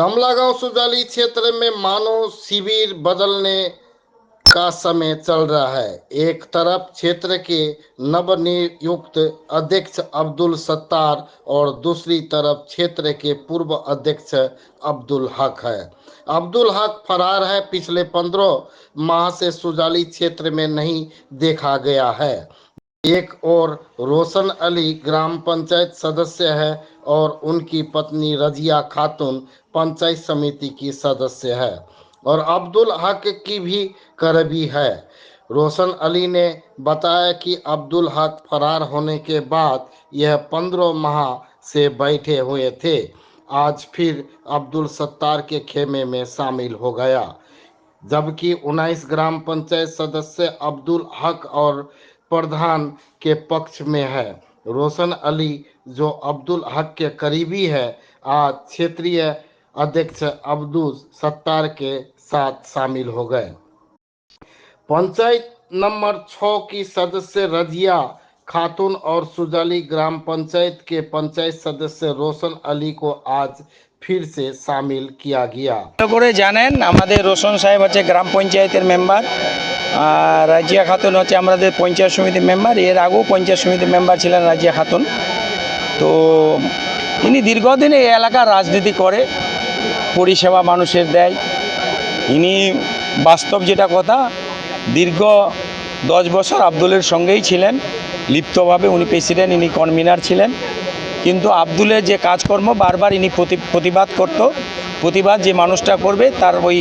कमलागांव सुजाली क्षेत्र में मानव शिविर बदलने का समय चल रहा है। एक तरफ क्षेत्र के नवनियुक्त अध्यक्ष अब्दुल सत्तार और दूसरी तरफ क्षेत्र के पूर्व अध्यक्ष अब्दुल हक है। अब्दुल हक फरार है। पिछले 15 माह से सुजाली क्षेत्र में नहीं देखा गया है। एक और रोशन अली ग्राम पंचायत सदस्य है और उनकी पत्नी रजिया खातून पंचायत समिति की सदस्य है और अब्दुल हक की भी करीबी है। रोशन अली ने बताया कि अब्दुल हक फरार होने के बाद यह 15 माह से बैठे हुए थे। आज फिर अब्दुल सत्तार के खेमे में शामिल हो गया, जबकि 19 ग्राम पंचायत सदस्य अब्दुल हक और प्रधान के पक्ष में है। रोशन अली, जो अब्दुल हक के करीबी है, आज क्षेत्रीय अध्यक्ष अब्दुल सत्तार के साथ शामिल हो गए। पंचायत नंबर 6 की सदस्य रजिया खातून और सुजाली ग्राम पंचायत के पंचायत सदस्य रोशन अली को आज फिर से शामिल किया गया। করে জানেন আমাদের রোশন সাহেব হচ্ছে গ্রাম পঞ্চায়েতের মেম্বার, আর রাজিয়া খাতুন হচ্ছে আমাদের পঞ্চায়েত সমিতির মেম্বার। এর আগেও পঞ্চায়েত সমিতির মেম্বার ছিলেন রাজিয়া খাতুন। তো ইনি দীর্ঘদিন এই এলাকার রাজনীতি করে, পরিষেবা মানুষের দেয়। ইনি বাস্তব যেটা কথা, দীর্ঘ 10 বছর আব্দুলের সঙ্গেই ছিলেন লিপ্তভাবে। উনি প্রেসিডেন্ট, ইনি কনভিনার ছিলেন। কিন্তু আব্দুলের যে কাজকর্ম বারবার ইনি প্রতিবাদ করতো। প্রতিবাদ যে মানুষটা করবে তার ওই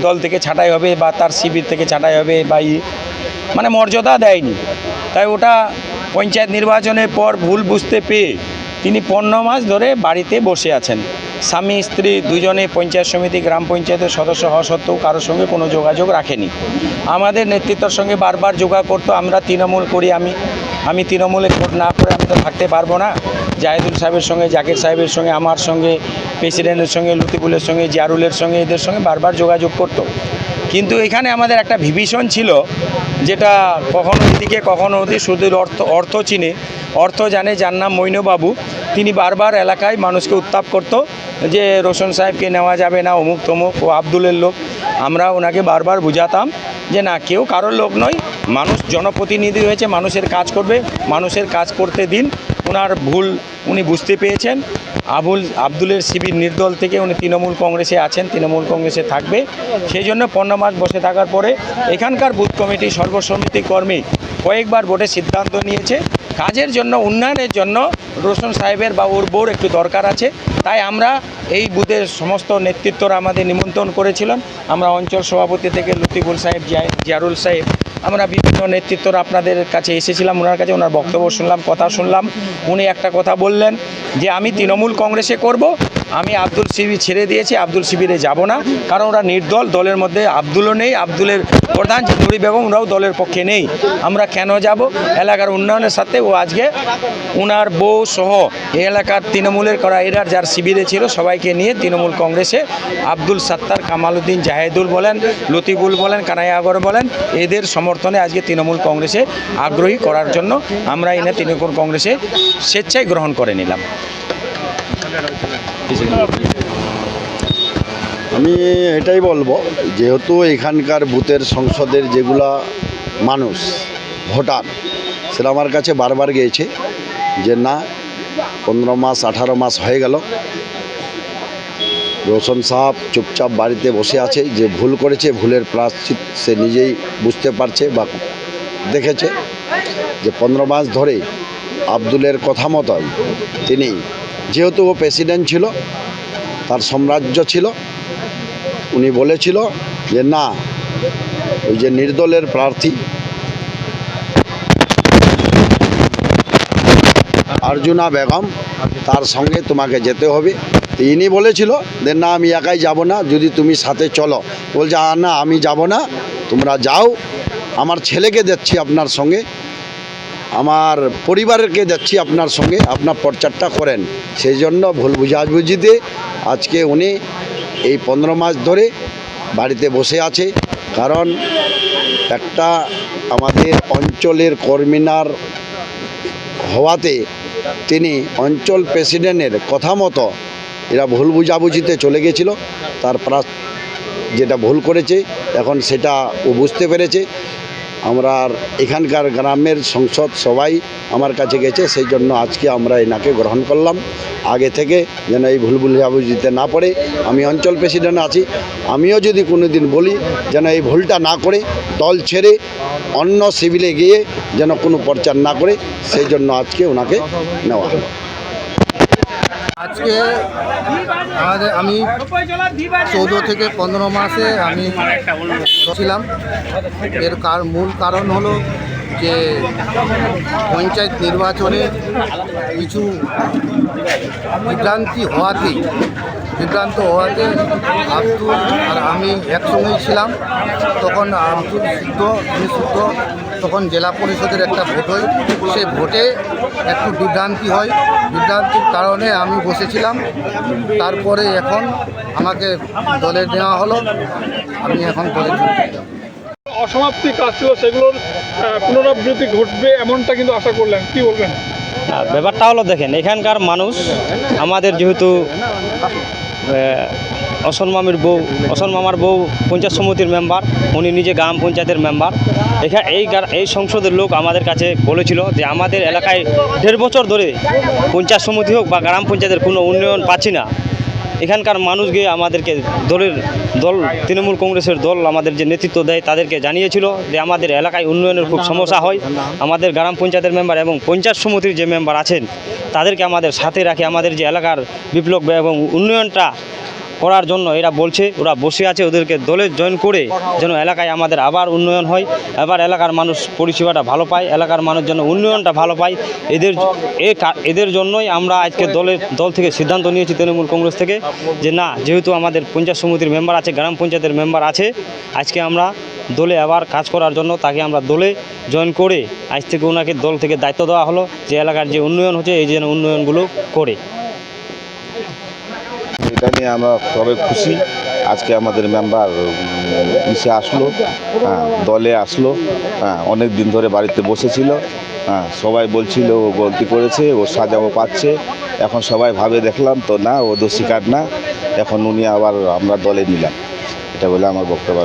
দল থেকে ছাঁটাই হবে বা তার শিবির থেকে ছাঁটাই হবে বা মর্যাদা দেয়নি। তাই ওটা পঞ্চায়েত নির্বাচনের পর ভুল বুঝতে পেয়ে তিনি 15 মাস ধরে বাড়িতে বসে আছেন। স্বামী স্ত্রী দুজনে পঞ্চায়েত সমিতি গ্রাম পঞ্চায়েতের সদস্য হওয়া সত্ত্বেও কারোর সঙ্গে কোনো যোগাযোগ রাখেনি। আমাদের নেতৃত্বের সঙ্গে বারবার যোগাযোগ করতো। আমরা তৃণমূল করি, আমি তৃণমূলে ভোট না করে আমি তো থাকতে পারবো না। জাহিদুল সাহেবের সঙ্গে, জাকির সাহেবের সঙ্গে, আমার সঙ্গে, প্রেসিডেন্টের সঙ্গে, লতিফুলের সঙ্গে, জিয়ারুলের সঙ্গে, এদের সঙ্গে বারবার যোগাযোগ করতো। কিন্তু এখানে আমাদের একটা বিভীষণ ছিল, যেটা কখনো এদিকে কখনো ওদিকে, শুধু অর্থ চিনে, অর্থ জানে, যার নাম মৈনবাবু। তিনি বারবার এলাকায় মানুষকে উত্তাপ করতো যে রোশন সাহেবকে নেওয়া যাবে না, অমুক তমুক, ও আব্দুলের লোক। আমরা ওনাকে বারবার বুঝাতাম যে না, কেউ কারোর লোক নয়, মানুষ জনপ্রতিনিধি হয়েছে, মানুষের কাজ করবে, মানুষের কাজ করতে দিন। ওনার ভুল উনি বুঝতে পেয়েছেন। আব্দুলের শিবির নির্দল থেকে উনি তৃণমূল কংগ্রেসে আছেন, তৃণমূল কংগ্রেসে থাকবে। সেই জন্য 15 মাস বসে থাকার পরে এখানকার বুথ কমিটি সর্বসমিতি কর্মী কয়েকবার ভোটে সিদ্ধান্ত নিয়েছে কাজের জন্য, উন্নয়নের জন্য রোশন সাহেবের বা ওর বউর একটু দরকার আছে। তাই আমরা এই বুথের সমস্ত নেতৃত্বরা আমাদের নিমন্ত্রণ করেছিলেন। আমরা অঞ্চল সভাপতি থেকে লতিফুল সাহেব, জিয়ারুল সাহেব, আমরা বিভিন্ন নেতৃত্বরা আপনাদের কাছে এসেছিলাম। ওনার কাছে ওনার বক্তব্য শুনলাম, কথা শুনলাম। উনি একটা কথা বললেন যে আমি তৃণমূল কংগ্রেসে করব, আমি আব্দুল শিবির ছেড়ে দিয়েছি, আব্দুল শিবিরে যাব না, কারণ ওরা নির্দল, দলের মধ্যে আব্দুলও নেই, আব্দুলের প্রধান নুরি বেগম ওরাও দলের পক্ষে নেই। আমরা কেন যাব? এলাকার উন্নয়নের সাথে ও আজকে ওনার বউ সহ এই এলাকার তৃণমূলের করা এরার যার শিবিরে ছিল সবাইকে নিয়ে তৃণমূল কংগ্রেসে আব্দুল সত্তার, কামালউদ্দিন, জাহেদুল বলেন, লতিফুল বলেন, কানাইয়া আগর বলেন, এদের সমর্থনে আজকে তৃণমূল কংগ্রেসে আগ্রহী করার জন্য আমরা এনে তৃণমূল কংগ্রেসে স্বেচ্ছায় গ্রহণ করে নিলাম। আমি এটাই বলবো, যেহেতু এখানকার বুথের সংসদের যেগুলা মানুষ ভোটার, সেটা আমার কাছে বারবার গিয়েছে যে না, 15 মাস 18 মাস হয়ে গেল, রোশন সাহেব চুপচাপ বাড়িতে বসে আছে। যে ভুল করেছে, ভুলের প্রায়শ্চিত সে নিজেই বুঝতে পারছে বা দেখেছে যে 15 মাস ধরে আব্দুলের কথা মতোই তিনি, যেহেতু ও প্রেসিডেন্ট ছিল, তার সাম্রাজ্য ছিল, উনি বলেছিল যে না, ওই যে নির্দলের প্রার্থী আরজুনা বেগম, তার সঙ্গে তোমাকে যেতে হবে। ইনি বলেছিল যে না, আমি একাই যাব না, যদি তুমি সাথে চলো। বলছে না, আমি যাব না, তোমরা যাও, আমার ছেলেকে যাচ্ছি আপনার সঙ্গে, আমার পরিবারকে যাচ্ছি আপনার সঙ্গে, আপনার প্রচারটা করেন। সেই জন্য ভুল বুঝাবুঝিতে আজকে উনি এই 15 মাস ধরে বাড়িতে বসে আছে। কারণ একটা আমাদের অঞ্চলের কর্মিনার হওয়াতে তিনি অঞ্চল প্রেসিডেন্টের কথা মতো এরা ভুল বুঝাবুঝিতে চলে গেছিল, তার যেটা ভুল করেছে এখন সেটা ও বুঝতে পেরেছে। আমরা আর এখানকার গ্রামের সংসদ সবাই আমার কাছে গেছে, সেই জন্য আজকে আমরা এনাকে গ্রহণ করলাম। আগে থেকে যেন এই ভুল বুঝাবুঝিতে না পড়ে, আমি অঞ্চল প্রেসিডেন্ট আছি, আমিও যদি কোনো দিন বলি যেন এই ভুলটা না করে দল ছেড়ে অন্য সিভিলে গিয়ে যেন কোনো প্রচার না করে, সেই জন্য আজকে ওনাকে নেওয়া হলো। আজকে আমি 14 থেকে 15 মাসে আমি ছিলাম। এর মূল কারণ হলো যে পঞ্চায়েত নির্বাচনে কিছু বিভ্রান্ত হওয়াতে আব্দুল আর আমি একসঙ্গেই ছিলাম। তখন আব্দুল শুদ্ধ তখন জেলা পরিষদের একটা ভোট হয়, সেই ভোটে একটু বিভ্রান্তি হয়। বিভ্রান্তির কারণে আমি বসেছিলাম। তারপরে এখন আমাকে দলে নেওয়া হলো, আমি এখন দলে যোগ দিলাম। অসমাপ্তি কাজ ছিল সেগুলোর পুনরাবৃত্তি ঘটবে এমনটা কিন্তু আশা করলেন, কি বলবেন? ব্যাপারটা হলো দেখেন, এখানকার মানুষ আমাদের যেহেতু অসন মামার বউ পঞ্চায়েত সমিতির মেম্বার, উনি নিজে গ্রাম পঞ্চায়েতের মেম্বার। এই সংসদের লোক আমাদের কাছে বলেছিল যে আমাদের এলাকায় 1.5 বছর ধরে পঞ্চায়েত সমিতি হোক বা গ্রাম পঞ্চায়েতের কোনো উন্নয়ন পাচ্ছি না। এখানকার মানুষ গিয়ে আমাদেরকে দল তৃণমূল কংগ্রেসের দল আমাদের যে নেতৃত্ব দেয় তাদেরকে জানিয়েছিল যে আমাদের এলাকায় উন্নয়নের খুব সমস্যা হয়। আমাদের গ্রাম পঞ্চায়েতের মেম্বার এবং পঞ্চায়েত সমিতির যে মেম্বার আছেন তাদেরকে আমাদের সাথে রাখে আমাদের যে এলাকার বিপ্লব এবং উন্নয়নটা করার জন্য এরা বলছে, ওরা বসে আছে, ওদেরকে দলে জয়েন করে যেন এলাকায় আমাদের আবার উন্নয়ন হয়, আবার এলাকার মানুষ পরিষেবাটা ভালো পায়, এলাকার মানুষ যেন উন্নয়নটা ভালো পায়। এদের জন্যই আমরা আজকে দল থেকে সিদ্ধান্ত নিয়েছি তৃণমূল কংগ্রেস থেকে যে না, যেহেতু আমাদের পঞ্চায়েত সমিতির মেম্বার আছে, গ্রাম পঞ্চায়েতের মেম্বার আছে, আজকে আমরা দলে আবার কাজ করার জন্য তাকে আমরা দলে জয়েন করে আজ থেকে ওনাকে দল থেকে দায়িত্ব দেওয়া হলো যে এলাকার যে উন্নয়ন হচ্ছে এই যেন উন্নয়নগুলো করে। এটা নিয়ে আমরা সবাই খুশি। আজকে আমাদের মেম্বার আসলো, দলে আসলো। অনেক দিন ধরে বাড়িতে বসেছিল, সবাই বলছিল ও গলতি করেছে, ও সাজাও পাচ্ছে। এখন সবাই ভাবে দেখলাম তো না, ও দোষী কার না, এখন উনি আবার আমরা দলে নিলাম। এটা বলে আমার বক্তব্য।